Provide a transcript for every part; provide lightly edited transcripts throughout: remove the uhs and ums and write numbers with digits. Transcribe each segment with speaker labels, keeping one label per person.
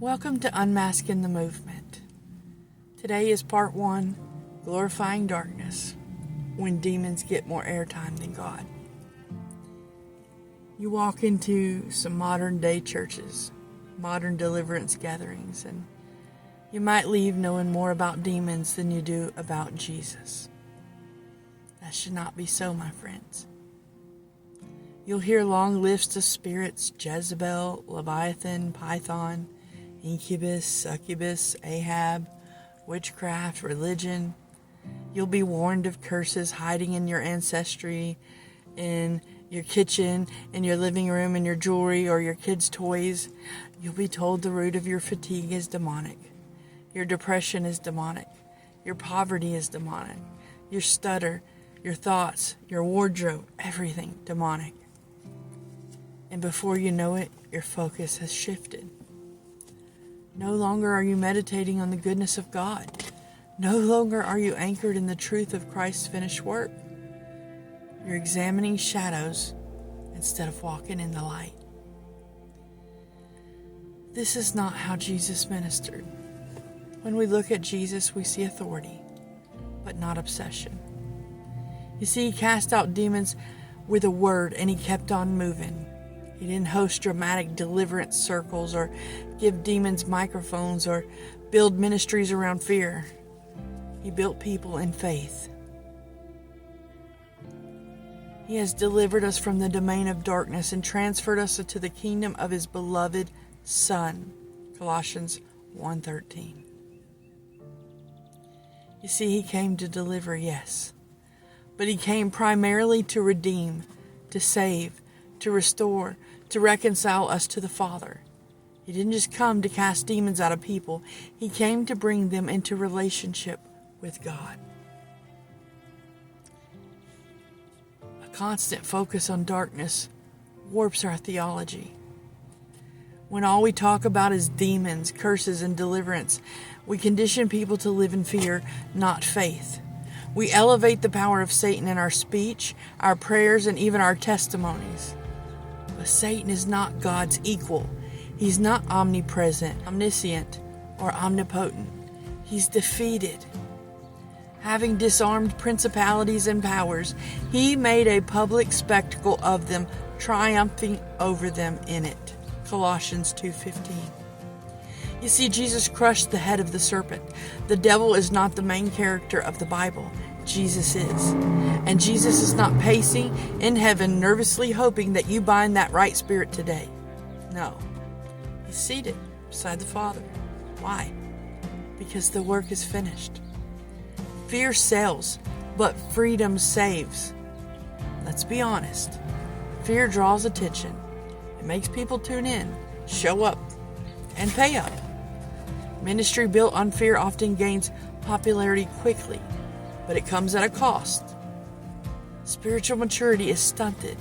Speaker 1: Welcome to Unmasking the Movement. Today is part 1, Glorifying Darkness, when demons get more airtime than God. You walk into some modern day churches, modern deliverance gatherings, and you might leave knowing more about demons than you do about Jesus. That should not be so, my friends. You'll hear long lists of spirits: Jezebel, Leviathan, Python, incubus, succubus, Ahab, witchcraft, religion. You'll be warned of curses hiding in your ancestry, in your kitchen, in your living room, in your jewelry, or your kids' toys. You'll be told the root of your fatigue is demonic. Your depression is demonic. Your poverty is demonic. Your stutter, your thoughts, your wardrobe, everything demonic. And before you know it, your focus has shifted. No longer are you meditating on the goodness of God. No longer are you anchored in the truth of Christ's finished work. You're examining shadows instead of walking in the light. This is not how Jesus ministered. When we look at Jesus, we see authority, but not obsession. You see, he cast out demons with a word, and he kept on moving. He didn't host dramatic deliverance circles or give demons microphones or build ministries around fear. He built people in faith. He has delivered us from the domain of darkness and transferred us into the kingdom of his beloved Son. Colossians 1:13. You see, he came to deliver, yes, but he came primarily to redeem, to save, to restore, to reconcile us to the Father. He didn't just come to cast demons out of people. He came to bring them into relationship with God. A constant focus on darkness warps our theology. When all we talk about is demons, curses, and deliverance, we condition people to live in fear, not faith. We elevate the power of Satan in our speech, our prayers, and even our testimonies. But Satan is not God's equal. He's not omnipresent, omniscient, or omnipotent. He's defeated. Having disarmed principalities and powers, he made a public spectacle of them, triumphing over them in it. Colossians 2:15. You see, Jesus crushed the head of the serpent. The devil is not the main character of the Bible. Jesus is. And Jesus is not pacing in heaven, nervously hoping that you bind that right spirit today. No. He's seated beside the Father. Why? Because the work is finished. Fear sells, but freedom saves. Let's be honest. Fear draws attention. It makes people tune in, show up, and pay up. Ministry built on fear often gains popularity quickly, but it comes at a cost. Spiritual maturity is stunted.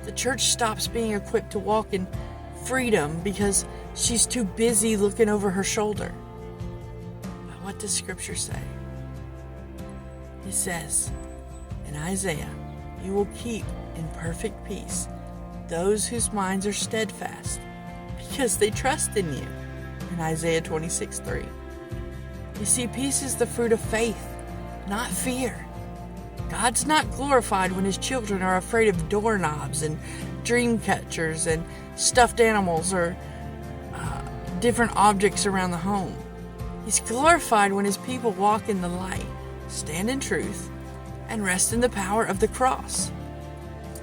Speaker 1: The church stops being equipped to walk in freedom because she's too busy looking over her shoulder. But what does Scripture say? It says in Isaiah, "You will keep in perfect peace those whose minds are steadfast, because they trust in you." In Isaiah 26:3. You see, peace is the fruit of faith, not fear. God's not glorified when his children are afraid of doorknobs and dream catchers and stuffed animals or different objects around the home. He's glorified when his people walk in the light, stand in truth, and rest in the power of the cross.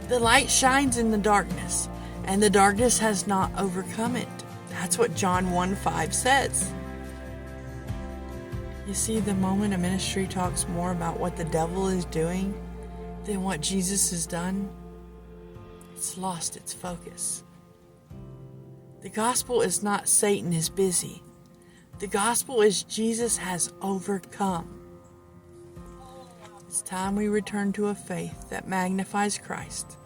Speaker 1: The light shines in the darkness, and the darkness has not overcome it. That's what John 1:5 says. You see, the moment a ministry talks more about what the devil is doing than what Jesus has done, it's lost its focus. The gospel is not Satan is busy. The gospel is Jesus has overcome. It's time we return to a faith that magnifies Christ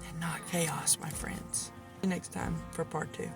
Speaker 1: and not chaos, my friends. See you next time for part 2.